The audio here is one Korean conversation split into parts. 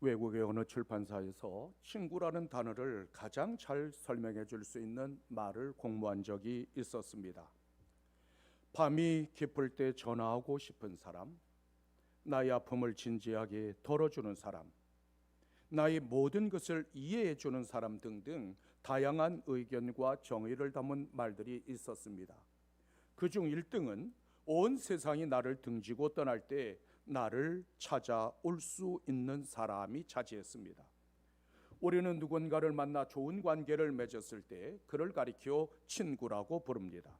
외국의 어느 출판사에서 친구라는 단어를 가장 잘 설명해 줄 수 있는 말을 공모한 적이 있었습니다. 밤이 깊을 때 전화하고 싶은 사람, 나의 아픔을 진지하게 덜어주는 사람, 나의 모든 것을 이해해 주는 사람 등등 다양한 의견과 정의를 담은 말들이 있었습니다. 그중 1등은 온 세상이 나를 등지고 떠날 때 나를 찾아올 수 있는 사람이 차지했습니다. 우리는 누군가를 만나 좋은 관계를 맺었을 때 그를 가리켜 친구라고 부릅니다.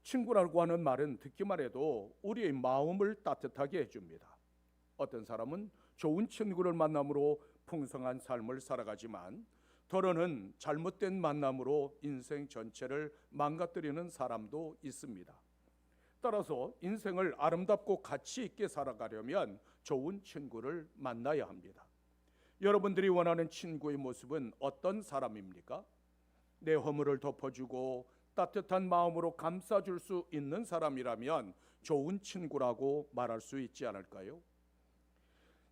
친구라고 하는 말은 듣기만 해도 우리의 마음을 따뜻하게 해줍니다. 어떤 사람은 좋은 친구를 만남으로 풍성한 삶을 살아가지만 더러는 잘못된 만남으로 인생 전체를 망가뜨리는 사람도 있습니다. 따라서 인생을 아름답고 가치 있게 살아가려면 좋은 친구를 만나야 합니다. 여러분들이 원하는 친구의 모습은 어떤 사람입니까? 내 허물을 덮어주고 따뜻한 마음으로 감싸줄 수 있는 사람이라면 좋은 친구라고 말할 수 있지 않을까요?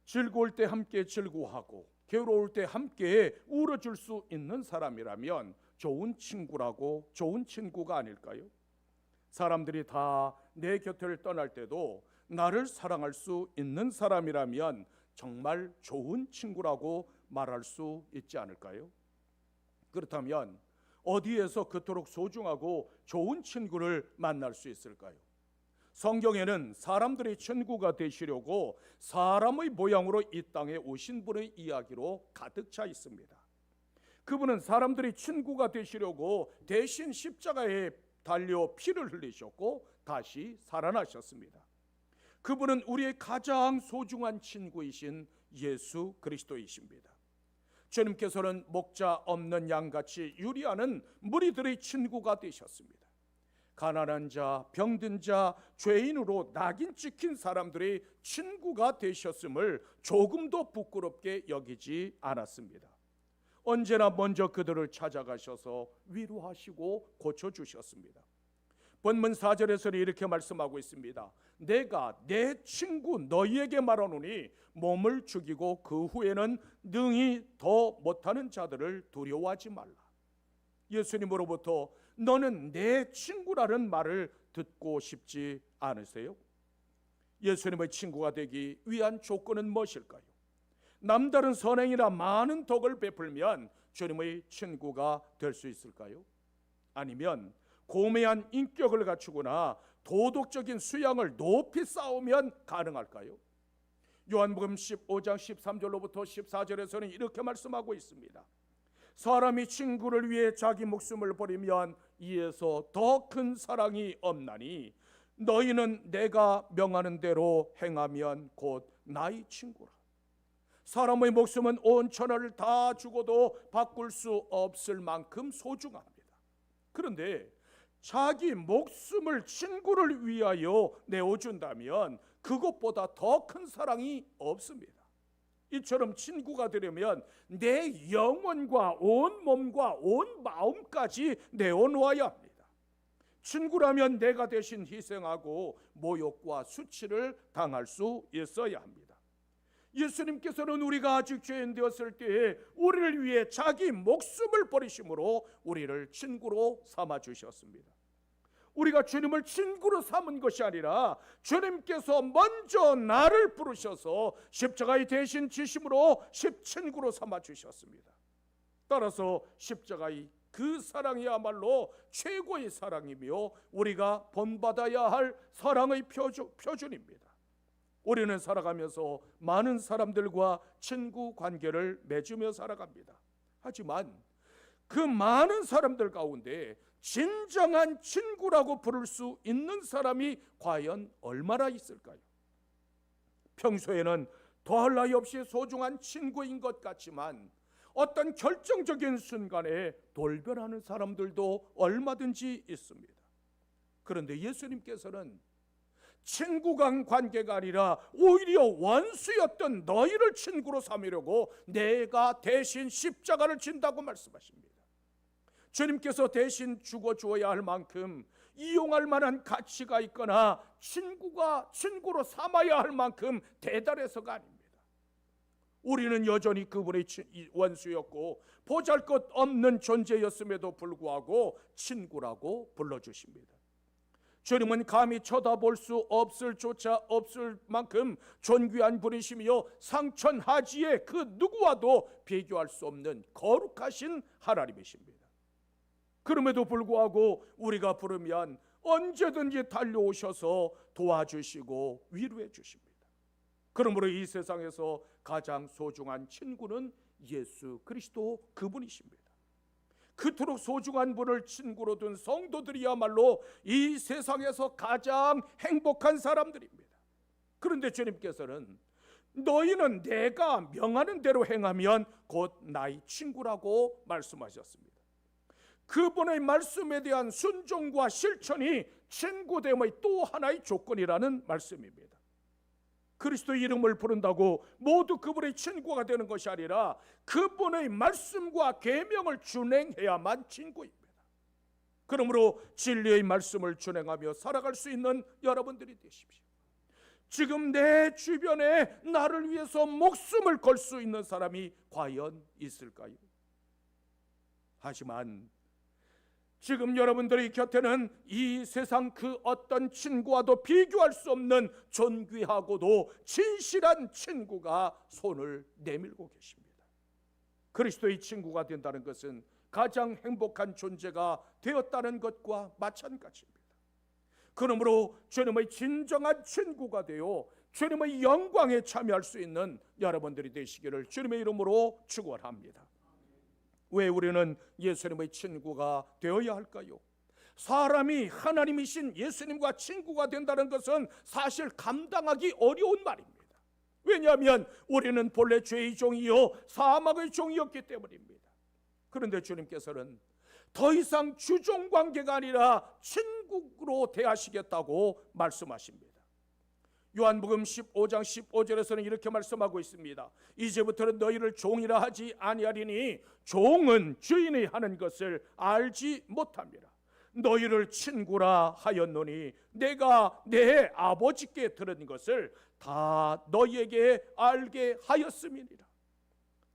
즐거울 때 함께 즐거워하고 괴로울 때 함께 울어줄 수 있는 사람이라면 좋은 친구가 아닐까요? 사람들이 다 내 곁을 떠날 때도 나를 사랑할 수 있는 사람이라면 정말 좋은 친구라고 말할 수 있지 않을까요? 그렇다면 어디에서 그토록 소중하고 좋은 친구를 만날 수 있을까요? 성경에는 사람들의 친구가 되시려고 사람의 모양으로 이 땅에 오신 분의 이야기로 가득 차 있습니다. 그분은 사람들이 친구가 되시려고 대신 십자가에 달려 피를 흘리셨고 다시 살아나셨습니다. 그분은 우리의 가장 소중한 친구이신 예수 그리스도이십니다. 주님께서는 목자 없는 양같이 유리하는 무리들의 친구가 되셨습니다. 가난한 자, 병든 자, 죄인으로 낙인 찍힌 사람들의 친구가 되셨음을 조금도 부끄럽게 여기지 않았습니다. 언제나 먼저 그들을 찾아가셔서 위로하시고 고쳐주셨습니다. 본문 4절에서는 이렇게 말씀하고 있습니다. 내가 내 친구 너희에게 말하노니 몸을 죽이고 그 후에는 능히 더 못하는 자들을 두려워하지 말라. 예수님으로부터 너는 내 친구라는 말을 듣고 싶지 않으세요? 예수님의 친구가 되기 위한 조건은 무엇일까요? 남다른 선행이나 많은 덕을 베풀면 주님의 친구가 될 수 있을까요? 아니면 고매한 인격을 갖추거나 도덕적인 수양을 높이 쌓으면 가능할까요? 요한복음 15장 13절로부터 14절에서는 이렇게 말씀하고 있습니다. 사람이 친구를 위해 자기 목숨을 버리면 이에서 더 큰 사랑이 없나니 너희는 내가 명하는 대로 행하면 곧 나의 친구라. 사람의 목숨은 온 천하를 다 주고도 바꿀 수 없을 만큼 소중합니다. 그런데 자기 목숨을 친구를 위하여 내어준다면 그것보다 더 큰 사랑이 없습니다. 이처럼 친구가 되려면 내 영혼과 온 몸과 온 마음까지 내어놓아야 합니다. 친구라면 내가 대신 희생하고 모욕과 수치를 당할 수 있어야 합니다. 예수님께서는 우리가 아직 죄인 되었을 때에 우리를 위해 자기 목숨을 버리심으로 우리를 친구로 삼아 주셨습니다. 우리가 주님을 친구로 삼은 것이 아니라 주님께서 먼저 나를 부르셔서 십자가에 대신 지심으로 십친구로 삼아 주셨습니다. 따라서 십자가의 그 사랑이야말로 최고의 사랑이며 우리가 본받아야 할 사랑의 표준입니다. 우리는 살아가면서 많은 사람들과 친구 관계를 맺으며 살아갑니다. 하지만 그 많은 사람들 가운데 진정한 친구라고 부를 수 있는 사람이 과연 얼마나 있을까요? 평소에는 더할 나위 없이 소중한 친구인 것 같지만 어떤 결정적인 순간에 돌변하는 사람들도 얼마든지 있습니다. 그런데 예수님께서는 친구 간 관계가 아니라 오히려 원수였던 너희를 친구로 삼으려고 내가 대신 십자가를 진다고 말씀하십니다. 주님께서 대신 죽어 주어야 할 만큼 이용할 만한 가치가 있거나 친구로 삼아야 할 만큼 대단해서가 아닙니다. 우리는 여전히 그분의 원수였고 보잘것없는 존재였음에도 불구하고 친구라고 불러주십니다. 주님은 감히 쳐다볼 수 없을 조차 없을 만큼 존귀한 분이시며 상천하지의 그 누구와도 비교할 수 없는 거룩하신 하나님이십니다. 그럼에도 불구하고 우리가 부르면 언제든지 달려오셔서 도와주시고 위로해 주십니다. 그러므로 이 세상에서 가장 소중한 친구는 예수 그리스도 그분이십니다. 그토록 소중한 분을 친구로 둔 성도들이야말로 이 세상에서 가장 행복한 사람들입니다. 그런데 주님께서는 너희는 내가 명하는 대로 행하면 곧 나의 친구라고 말씀하셨습니다. 그분의 말씀에 대한 순종과 실천이 친구됨의 또 하나의 조건이라는 말씀입니다. 그리스도 이름을 부른다고 모두 그분의 친구가 되는 것이 아니라 그분의 말씀과 계명을 준행해야만 친구입니다. 그러므로 진리의 말씀을 준행하며 살아갈 수 있는 여러분들이 되십시오. 지금 내 주변에 나를 위해서 목숨을 걸 수 있는 사람이 과연 있을까요? 하지만 지금 여러분들의 곁에는 이 세상 그 어떤 친구와도 비교할 수 없는 존귀하고도 진실한 친구가 손을 내밀고 계십니다. 그리스도의 친구가 된다는 것은 가장 행복한 존재가 되었다는 것과 마찬가지입니다. 그러므로 주님의 진정한 친구가 되어 주님의 영광에 참여할 수 있는 여러분들이 되시기를 주님의 이름으로 축원합니다. 왜 우리는 예수님의 친구가 되어야 할까요? 사람이 하나님이신 예수님과 친구가 된다는 것은 사실 감당하기 어려운 말입니다. 왜냐하면 우리는 본래 죄의 종이요 사망의 종이었기 때문입니다. 그런데 주님께서는 더 이상 주종관계가 아니라 친구로 대하시겠다고 말씀하십니다. 요한복음 15장 15절에서는 이렇게 말씀하고 있습니다. 이제부터는 너희를 종이라 하지 아니하리니 종은 주인이 하는 것을 알지 못합니다. 너희를 친구라 하였노니 내가 내 아버지께 들은 것을 다 너희에게 알게 하였음이니라.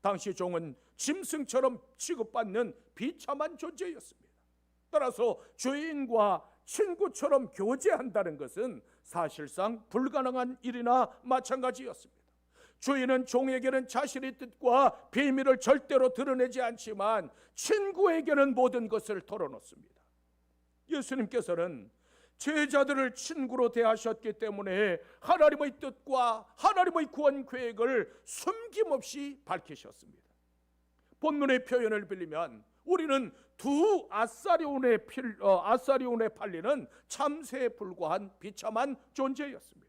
당시 종은 짐승처럼 취급받는 비참한 존재였습니다. 따라서 주인과 친구처럼 교제한다는 것은 사실상 불가능한 일이나 마찬가지였습니다. 주인은 종에게는 자신의 뜻과 비밀을 절대로 드러내지 않지만 친구에게는 모든 것을 털어놓습니다. 예수님께서는 제자들을 친구로 대하셨기 때문에 하나님의 뜻과 하나님의 구원 계획을 숨김없이 밝히셨습니다. 본문의 표현을 빌리면 우리는 두 아사리온에 팔리는 참새에 불과한 비참한 존재였습니다.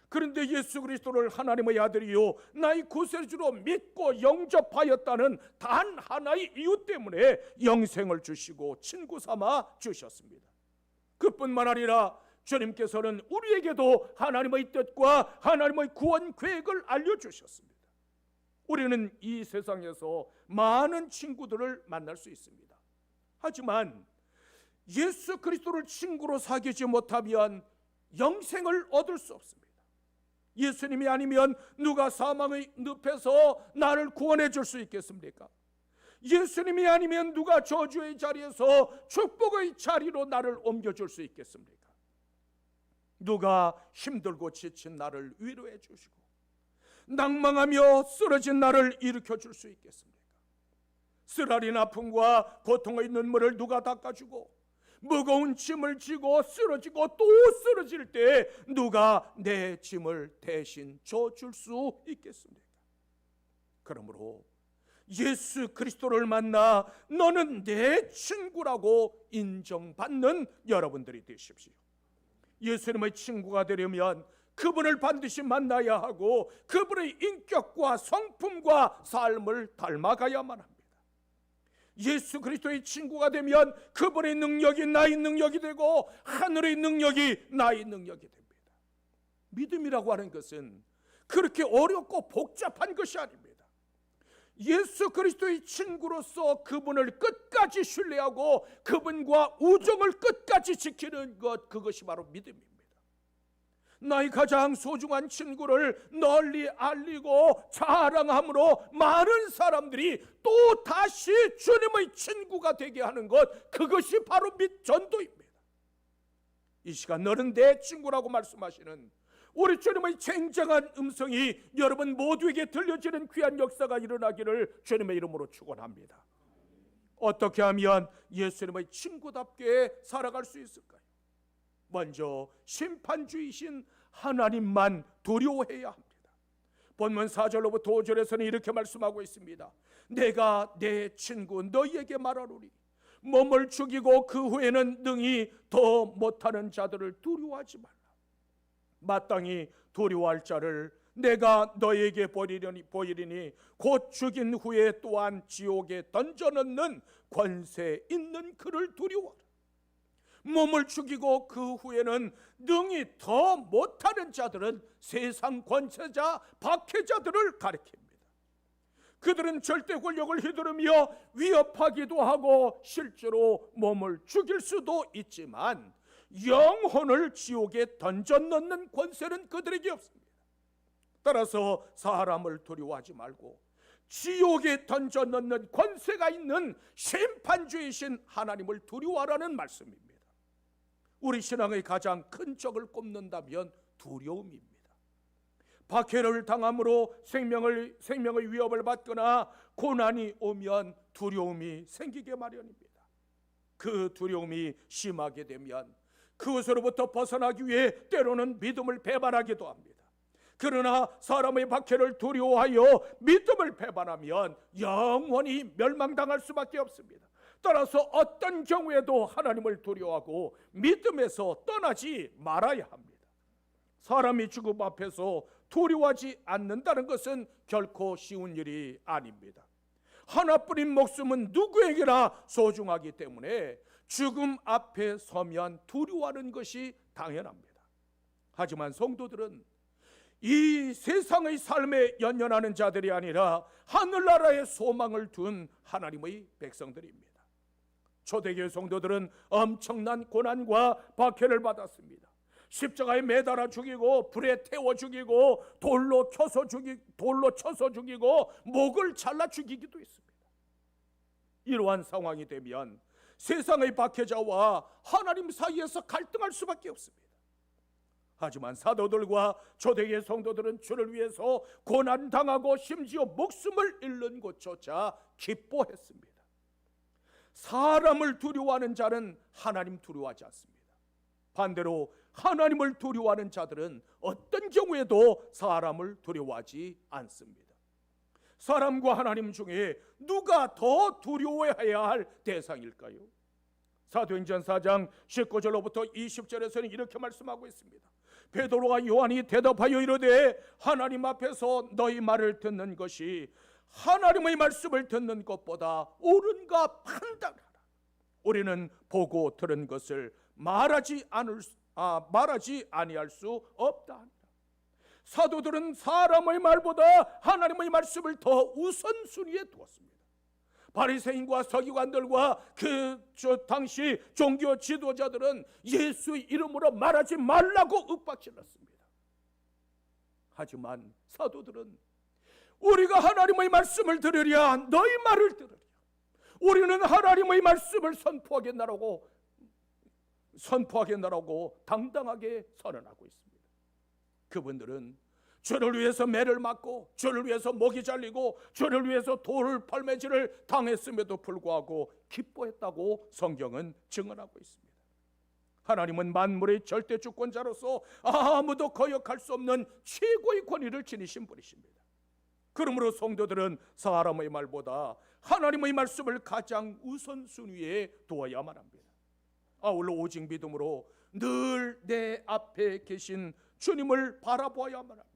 그런데 예수 그리스도를 하나님의 아들이요 나의 구세주로 믿고 영접하였다는 단 하나의 이유 때문에 영생을 주시고 친구 삼아 주셨습니다. 그뿐만 아니라 주님께서는 우리에게도 하나님의 뜻과 하나님의 구원 계획을 알려주셨습니다. 우리는 이 세상에서 많은 친구들을 만날 수 있습니다. 하지만 예수 그리스도를 친구로 사귀지 못하면 영생을 얻을 수 없습니다. 예수님이 아니면 누가 사망의 늪에서 나를 구원해 줄 수 있겠습니까? 예수님이 아니면 누가 저주의 자리에서 축복의 자리로 나를 옮겨줄 수 있겠습니까? 누가 힘들고 지친 나를 위로해 주시고 낭망하며 쓰러진 나를 일으켜 줄 수 있겠습니까? 쓰라린 아픔과 고통의 눈물을 누가 닦아주고 무거운 짐을 지고 쓰러지고 또 쓰러질 때 누가 내 짐을 대신 져줄 수 있겠습니까? 그러므로 예수 그리스도를 만나 너는 내 친구라고 인정받는 여러분들이 되십시오. 예수님의 친구가 되려면 그분을 반드시 만나야 하고 그분의 인격과 성품과 삶을 닮아가야만 합니다. 예수 그리스도의 친구가 되면 그분의 능력이 나의 능력이 되고 하늘의 능력이 나의 능력이 됩니다. 믿음이라고 하는 것은 그렇게 어렵고 복잡한 것이 아닙니다. 예수 그리스도의 친구로서 그분을 끝까지 신뢰하고 그분과 우정을 끝까지 지키는 것, 그것이 바로 믿음입니다. 나의 가장 소중한 친구를 널리 알리고 자랑함으로 많은 사람들이 또 다시 주님의 친구가 되게 하는 것, 그것이 바로 및 전도입니다. 이 시간 너는 내 친구라고 말씀하시는 우리 주님의 쟁쟁한 음성이 여러분 모두에게 들려지는 귀한 역사가 일어나기를 주님의 이름으로 축원합니다. 어떻게 하면 예수님의 친구답게 살아갈 수 있을까요? 먼저 심판주이신 하나님만 두려워해야 합니다. 본문 4절로부터 5절에서는 이렇게 말씀하고 있습니다. 내가 내 친구 너희에게 말하노니 몸을 죽이고 그 후에는 능히 더 못하는 자들을 두려워하지 말라. 마땅히 두려워할 자를 내가 너에게 보이리니 곧 죽인 후에 또한 지옥에 던져넣는 권세 있는 그를 두려워하라. 몸을 죽이고 그 후에는 능히 더 못하는 자들은 세상 권세자 박해자들을 가리킵니다. 그들은 절대 권력을 휘두르며 위협하기도 하고 실제로 몸을 죽일 수도 있지만 영혼을 지옥에 던져넣는 권세는 그들에게 없습니다. 따라서 사람을 두려워하지 말고 지옥에 던져넣는 권세가 있는 심판주이신 하나님을 두려워하라는 말씀입니다. 우리 신앙의 가장 큰 적을 꼽는다면 두려움입니다. 박해를 당함으로 생명의 위협을 받거나 고난이 오면 두려움이 생기게 마련입니다. 그 두려움이 심하게 되면 그것으로부터 벗어나기 위해 때로는 믿음을 배반하기도 합니다. 그러나 사람의 박해를 두려워하여 믿음을 배반하면 영원히 멸망당할 수밖에 없습니다. 따라서 어떤 경우에도 하나님을 두려워하고 믿음에서 떠나지 말아야 합니다. 사람이 죽음 앞에서 두려워하지 않는다는 것은 결코 쉬운 일이 아닙니다. 하나뿐인 목숨은 누구에게나 소중하기 때문에 죽음 앞에 서면 두려워하는 것이 당연합니다. 하지만 성도들은 이 세상의 삶에 연연하는 자들이 아니라 하늘나라의 소망을 둔 하나님의 백성들입니다. 초대교회 성도들은 엄청난 고난과 박해를 받았습니다. 십자가에 매달아 죽이고 불에 태워 죽이고 돌로 쳐서 죽이고 목을 잘라 죽이기도 했습니다. 이러한 상황이 되면 세상의 박해자와 하나님 사이에서 갈등할 수밖에 없습니다. 하지만 사도들과 초대교회 성도들은 주를 위해서 고난당하고 심지어 목숨을 잃는 것조차 기뻐했습니다. 사람을 두려워하는 자는 하나님 두려워하지 않습니다. 반대로 하나님을 두려워하는 자들은 어떤 경우에도 사람을 두려워하지 않습니다. 사람과 하나님 중에 누가 더 두려워해야 할 대상일까요? 사도행전 4장 19절로부터 20절에서는 이렇게 말씀하고 있습니다. 베드로와 요한이 대답하여 이르되 하나님 앞에서 너희 말을 듣는 것이 하나님의 말씀을 듣는 것보다 옳은가 판단하라. 우리는 보고 들은 것을 말하지 아니할 수 없다. 사도들은 사람의 말보다 하나님의 말씀을 더 우선순위에 두었습니다. 바리새인과 서기관들과 당시 종교 지도자들은 예수의 이름으로 말하지 말라고 윽박질렀습니다. 하지만 사도들은 우리가 하나님의 말씀을 들으랴 너희 말을 들으랴, 우리는 하나님의 말씀을 선포하겠나라고 당당하게 선언하고 있습니다. 그분들은 주를 위해서 매를 맞고 주를 위해서 목이 잘리고 주를 위해서 돌 팔매질을 당했음에도 불구하고 기뻐했다고 성경은 증언하고 있습니다. 하나님은 만물의 절대 주권자로서 아무도 거역할 수 없는 최고의 권위를 지니신 분이십니다. 그러므로 성도들은 사람의 말보다 하나님의 말씀을 가장 우선순위에 두어야만 합니다. 아울러 오직 믿음으로 늘 내 앞에 계신 주님을 바라보아야만 합니다.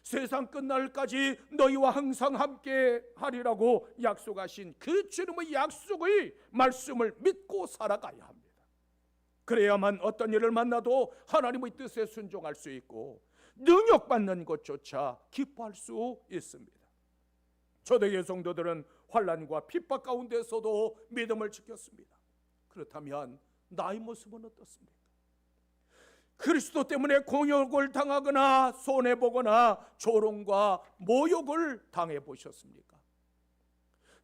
세상 끝날까지 너희와 항상 함께 하리라고 약속하신 그 주님의 약속의 말씀을 믿고 살아가야 합니다. 그래야만 어떤 일을 만나도 하나님의 뜻에 순종할 수 있고 능력받는 것조차 기뻐할 수 있습니다. 초대교회 성도들은 환난과 핍박 가운데서도 믿음을 지켰습니다. 그렇다면 나의 모습은 어떻습니까? 그리스도 때문에 공욕을 당하거나 손해보거나 조롱과 모욕을 당해보셨습니까?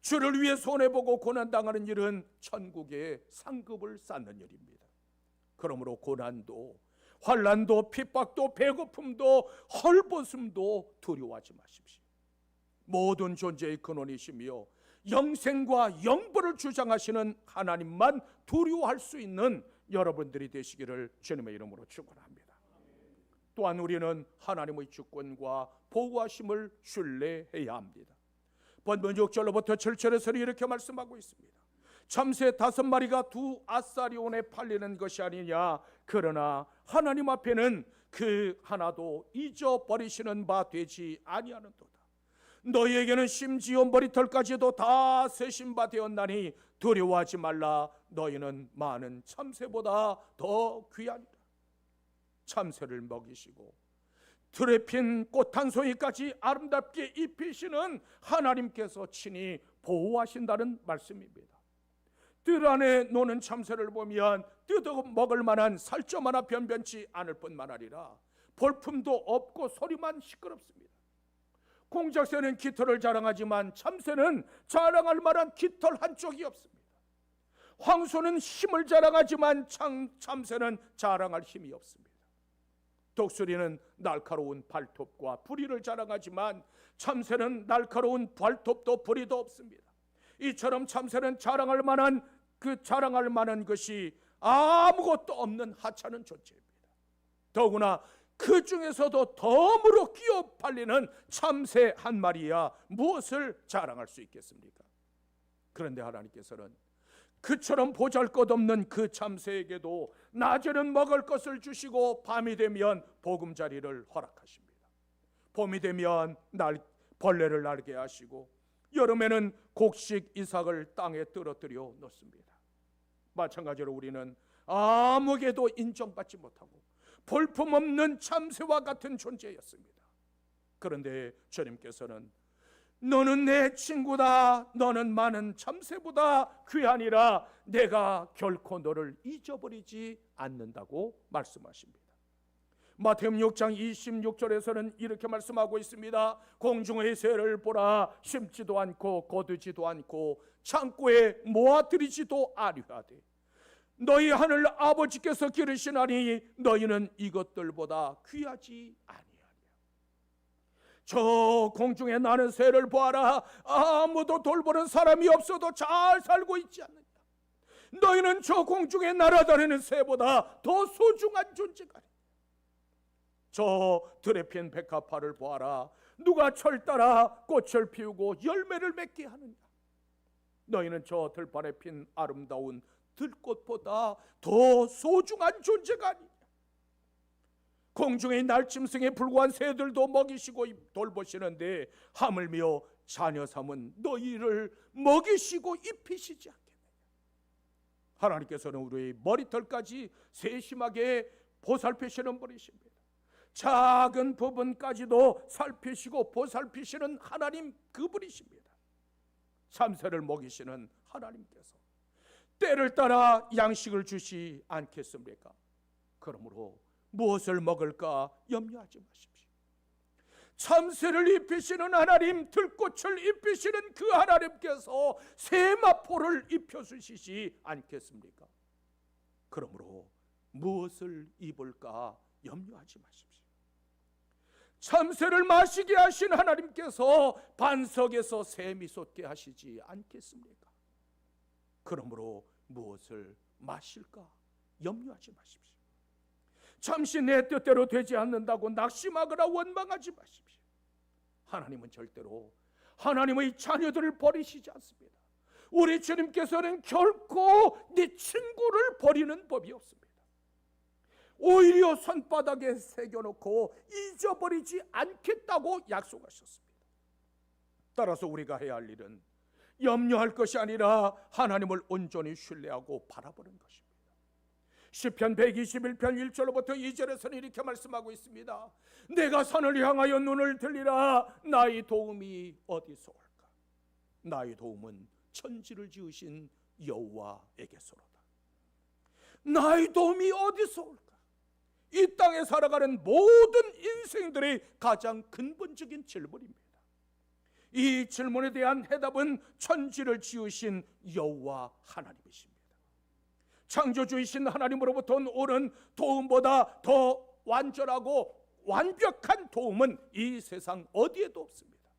주를 위해 손해보고 고난당하는 일은 천국의 상급을 쌓는 일입니다. 그러므로 고난도, 환난도, 핍박도, 배고픔도, 헐벗음도 두려워하지 마십시오. 모든 존재의 근원이시며 영생과 영벌을 주장하시는 하나님만 두려워할 수 있는 여러분들이 되시기를 주님의 이름으로 축원합니다. 또한 우리는 하나님의 주권과 보호하심을 신뢰해야 합니다. 본문 6절로부터 7절에서는 이렇게 말씀하고 있습니다. 참새 5마리가 2 아사리온에 팔리는 것이 아니냐. 그러나 하나님 앞에는 그 하나도 잊어버리시는 바 되지 아니하는도다. 너희에게는 심지어 머리털까지도 다 세신 바 되었나니 두려워하지 말라. 너희는 많은 참새보다 더 귀하니라. 참새를 먹이시고 들에 핀 꽃 한 송이까지 아름답게 입히시는 하나님께서 친히 보호하신다는 말씀입니다. 들 안에 노는 참새를 보면 뜯어 먹을 만한 살점 하나 변변치 않을 뿐만 아니라 볼품도 없고 소리만 시끄럽습니다. 공작새는 깃털을 자랑하지만 참새는 자랑할 만한 깃털 한쪽이 없습니다. 황소는 힘을 자랑하지만 참새는 자랑할 힘이 없습니다. 독수리는 날카로운 발톱과 부리를 자랑하지만 참새는 날카로운 발톱도 부리도 없습니다. 이처럼 참새는 자랑할 만한 것이 아무것도 없는 하찮은 존재입니다. 더구나 그 중에서도 덤으로 끼어 팔리는 참새 한 마리야 무엇을 자랑할 수 있겠습니까? 그런데 하나님께서는 그처럼 보잘것없는 그 참새에게도 낮에는 먹을 것을 주시고 밤이 되면 보금자리를 허락하십니다. 봄이 되면 벌레를 날게 하시고 여름에는 곡식 이삭을 땅에 떨어뜨려 놓습니다. 마찬가지로 우리는 아무에게도 인정받지 못하고 볼품없는 참새와 같은 존재였습니다. 그런데 주님께서는 너는 내 친구다. 너는 많은 참새보다 귀하니라. 내가 결코 너를 잊어버리지 않는다고 말씀하십니다. 마태복음 6장 26절에서는 이렇게 말씀하고 있습니다. 공중의 새를 보라. 심지도 않고 거두지도 않고 창고에 모아들이지도 아니하되 너희 하늘 아버지께서 기르시나니 너희는 이것들보다 귀하지 아니하냐. 저 공중에 나는 새를 보아라. 아무도 돌보는 사람이 없어도 잘 살고 있지 않느냐. 너희는 저 공중에 날아다니는 새보다 더 소중한 존재가 아니냐. 저 들에 핀 백합화를 보아라. 누가 철 따라 꽃을 피우고 열매를 맺게 하느냐. 너희는 저 들판에 핀 아름다운 들꽃보다 더 소중한 존재가 아니냐. 공중의 날짐승에 불과한 새들도 먹이시고 돌보시는데 하물며 자녀 삼은 너희를 먹이시고 입히시지 않겠느냐. 하나님께서는 우리의 머리털까지 세심하게 보살피시는 분이십니다. 작은 부분까지도 살피시고 보살피시는 하나님 그분이십니다. 참새를 먹이시는 하나님께서 때를 따라 양식을 주시 않겠습니까? 그러므로 무엇을 먹을까 염려하지 마십시오. 참새를 입히시는 하나님, 들꽃을 입히시는 그 하나님께서 세마포를 입혀주시지 않겠습니까? 그러므로 무엇을 입을까 염려하지 마십시오. 참새를 마시게 하신 하나님께서 반석에서 샘이 솟게 하시지 않겠습니까? 그러므로 무엇을 마실까 염려하지 마십시오. 잠시 내 뜻대로 되지 않는다고 낙심하거나 원망하지 마십시오. 하나님은 절대로 하나님의 자녀들을 버리시지 않습니다. 우리 주님께서는 결코 네 친구를 버리는 법이 없습니다. 오히려 손바닥에 새겨놓고 잊어버리지 않겠다고 약속하셨습니다. 따라서 우리가 해야 할 일은 염려할 것이 아니라 하나님을 온전히 신뢰하고 바라보는 것입니다. 시편 121편 1절로부터 2절에서는 이렇게 말씀하고 있습니다. 내가 산을 향하여 눈을 들리라. 나의 도움이 어디서 올까? 나의 도움은 천지를 지으신 여호와에게서로다. 나의 도움이 어디서 올까? 이 땅에 살아가는 모든 인생들의 가장 근본적인 질문입니다. 이 질문에 대한 해답은 천지를 지으신 여호와 하나님이십니다. 창조주이신 하나님으로부터 오는 도움보다 더 완전하고 완벽한 도움은 이 세상 어디에도 없습니다.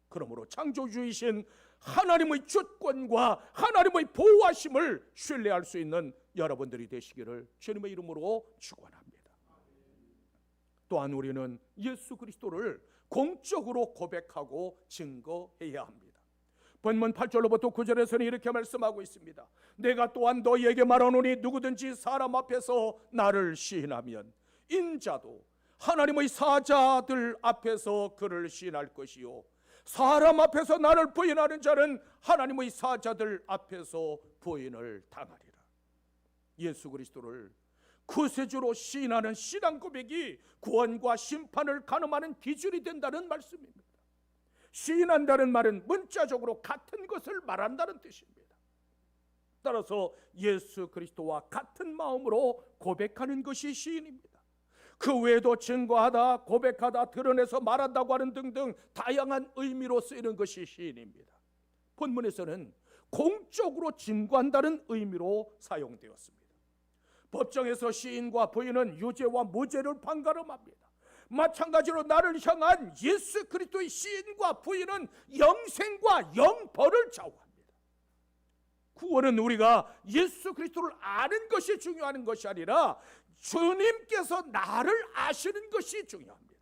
그러므로 창조주이신 하나님의 주권과 하나님의 보호하심을 신뢰할 수 있는 여러분들이 되시기를 주님의 이름으로 축원합니다. 또한 우리는 예수 그리스도를 공적으로 고백하고 증거해야 합니다. 본문 8절로부터 9절에서는 이렇게 말씀하고 있습니다. 내가 또한 너희에게 말하노니 누구든지 사람 앞에서 나를 시인하면 인자도 하나님의 사자들 앞에서 그를 시인할 것이요 사람 앞에서 나를 부인하는 자는 하나님의 사자들 앞에서 부인을 당하리라. 예수 그리스도를 구세주로 시인하는 신앙 고백이 구원과 심판을 가늠하는 기준이 된다는 말씀입니다. 시인한다는 말은 문자적으로 같은 것을 말한다는 뜻입니다. 따라서 예수 그리스도와 같은 마음으로 고백하는 것이 시인입니다. 그 외에도 증거하다, 고백하다, 드러내서 말한다고 하는 등등 다양한 의미로 쓰이는 것이 시인입니다. 본문에서는 공적으로 증거한다는 의미로 사용되었습니다. 법정에서 시인과 부인은 유죄와 무죄를 판가름합니다. 마찬가지로 나를 향한 예수 그리스도의 시인과 부인은 영생과 영벌을 좌우합니다. 구원은 우리가 예수 그리스도를 아는 것이 중요한 것이 아니라 주님께서 나를 아시는 것이 중요합니다.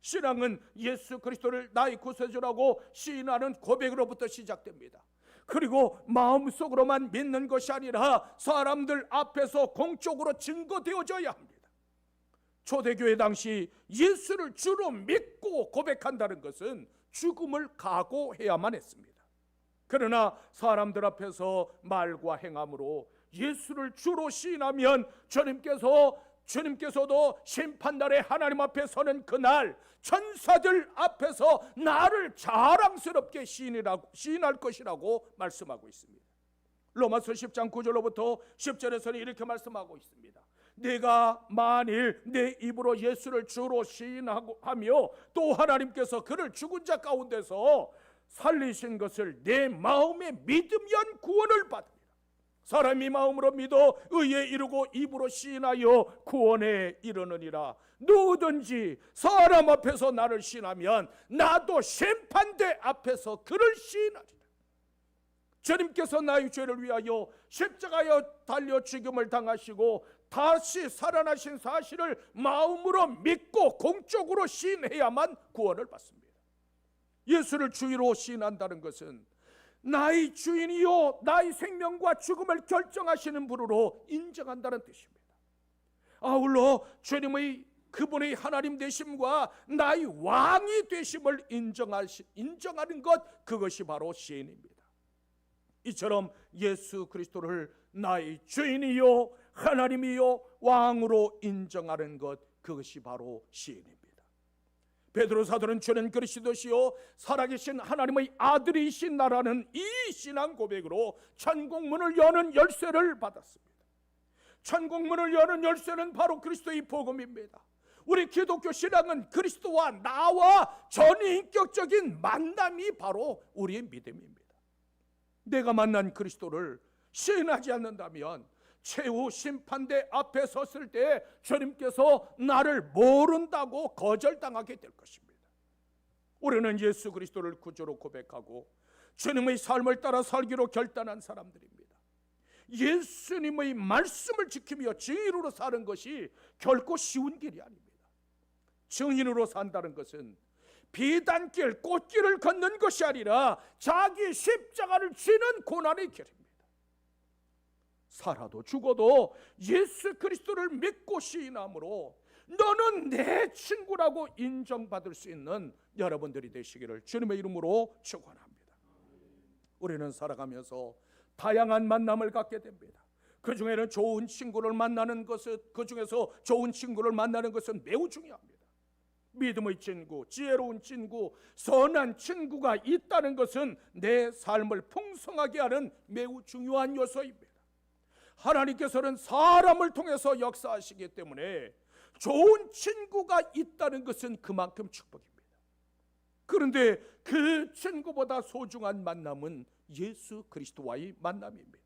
신앙은 예수 그리스도를 나의 구세주라고 시인하는 고백으로부터 시작됩니다. 그리고 마음속으로만 믿는 것이 아니라 사람들 앞에서 공적으로 증거되어져야 합니다. 초대교회 당시 예수를 주로 믿고 고백한다는 것은 죽음을 각오해야만 했습니다. 그러나 사람들 앞에서 말과 행함으로 예수를 주로 시인하면 주님께서도 심판날에 하나님 앞에 서는 그날 천사들 앞에서 나를 자랑스럽게 시인할 것이라고 말씀하고 있습니다. 로마서 10장 9절로부터 10절에서는 이렇게 말씀하고 있습니다. 내가 만일 내 입으로 예수를 주로 시인하며 또 하나님께서 그를 죽은 자 가운데서 살리신 것을 내 마음에 믿으면 구원을 받으리라. 사람이 마음으로 믿어 의에 이르고 입으로 시인하여 구원에 이르느니라. 누구든지 사람 앞에서 나를 시인하면 나도 심판대 앞에서 그를 시인하리라. 주님께서 나의 죄를 위하여 십자가에 달려 죽임을 당하시고 다시 살아나신 사실을 마음으로 믿고 공적으로 시인해야만 구원을 받습니다. 예수를 주로 시인한다는 것은 나의 주인이요 나의 생명과 죽음을 결정하시는 분으로 인정한다는 뜻입니다. 아울러 주님의 그분의 하나님 되심과 나의 왕이 되심을 인정하는 것, 그것이 바로 시인입니다. 이처럼 예수 그리스도를 나의 주인이요 하나님이요 왕으로 인정하는 것, 그것이 바로 시인입니다. 베드로 사도는 주는 그리스도시요 살아계신 하나님의 아들이신 나라는 이 신앙 고백으로 천국문을 여는 열쇠를 받았습니다. 천국문을 여는 열쇠는 바로 그리스도의 복음입니다. 우리 기독교 신앙은 그리스도와 나와 전인격적인 만남이 바로 우리의 믿음입니다. 내가 만난 그리스도를 시인하지 않는다면 최후 심판대 앞에 섰을 때 주님께서 나를 모른다고 거절당하게 될 것입니다. 우리는 예수 그리스도를 구주로 고백하고 주님의 삶을 따라 살기로 결단한 사람들입니다. 예수님의 말씀을 지키며 증인으로 사는 것이 결코 쉬운 길이 아닙니다. 증인으로 산다는 것은 비단길, 꽃길을 걷는 것이 아니라 자기 십자가를 지는 고난의 길입니다. 살아도 죽어도 예수 그리스도를 믿고 시인함으로 너는 내 친구라고 인정받을 수 있는 여러분들이 되시기를 주님의 이름으로 축원합니다. 우리는 살아가면서 다양한 만남을 갖게 됩니다. 그 중에서 좋은 친구를 만나는 것은 매우 중요합니다. 믿음의 친구, 지혜로운 친구, 선한 친구가 있다는 것은 내 삶을 풍성하게 하는 매우 중요한 요소입니다. 하나님께서는 사람을 통해서 역사하시기 때문에 좋은 친구가 있다는 것은 그만큼 축복입니다. 그런데 그 친구보다 소중한 만남은 예수 그리스도와의 만남입니다.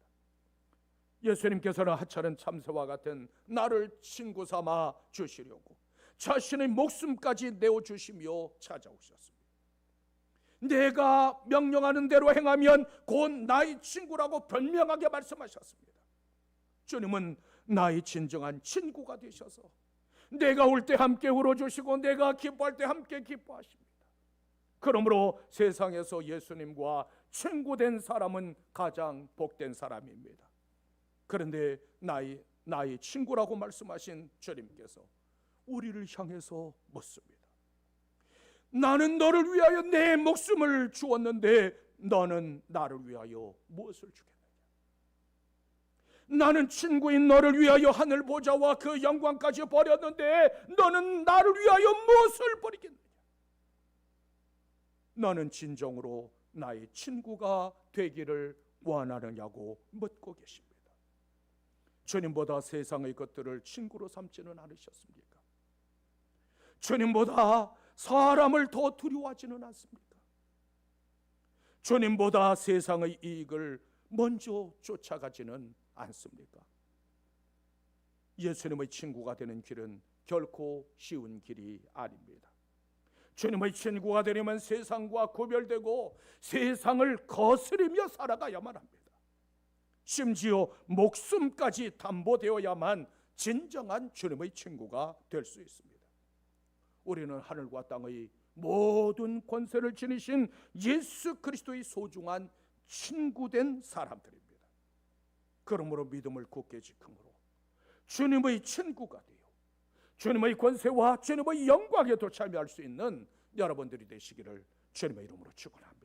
예수님께서는 하찮은 참새와 같은 나를 친구 삼아 주시려고 자신의 목숨까지 내어주시며 찾아오셨습니다. 내가 명령하는 대로 행하면 곧 나의 친구라고 변명하게 말씀하셨습니다. 주님은 나의 진정한 친구가 되셔서 내가 울 때 함께 울어주시고 내가 기뻐할 때 함께 기뻐하십니다. 그러므로 세상에서 예수님과 친구된 사람은 가장 복된 사람입니다. 그런데 나의 친구라고 말씀하신 주님께서 우리를 향해서 묻습니다. 나는 너를 위하여 내 목숨을 주었는데 너는 나를 위하여 무엇을 주겠느냐? 나는 친구인 너를 위하여 하늘 보좌와 그 영광까지 버렸는데 너는 나를 위하여 무엇을 버리겠느냐? 너는 진정으로 나의 친구가 되기를 원하느냐고 묻고 계십니다. 주님보다 세상의 것들을 친구로 삼지는 않으셨습니까? 주님보다 사람을 더 두려워하지는 않습니까? 주님보다 세상의 이익을 먼저 쫓아가지는 않습니까? 예수님의 친구가 되는 길은 결코 쉬운 길이 아닙니다. 주님의 친구가 되려면 세상과 구별되고 세상을 거스르며 살아가야만 합니다. 심지어 목숨까지 담보되어야만 진정한 주님의 친구가 될 수 있습니다. 우리는 하늘과 땅의 모든 권세를 지니신 예수 그리스도의 소중한 친구된 사람들입니다. 그러므로 믿음을 굳게 지킴으로 주님의 친구가 되어 주님의 권세와 주님의 영광에도 참여할 수 있는 여러분들이 되시기를 주님의 이름으로 축원합니다.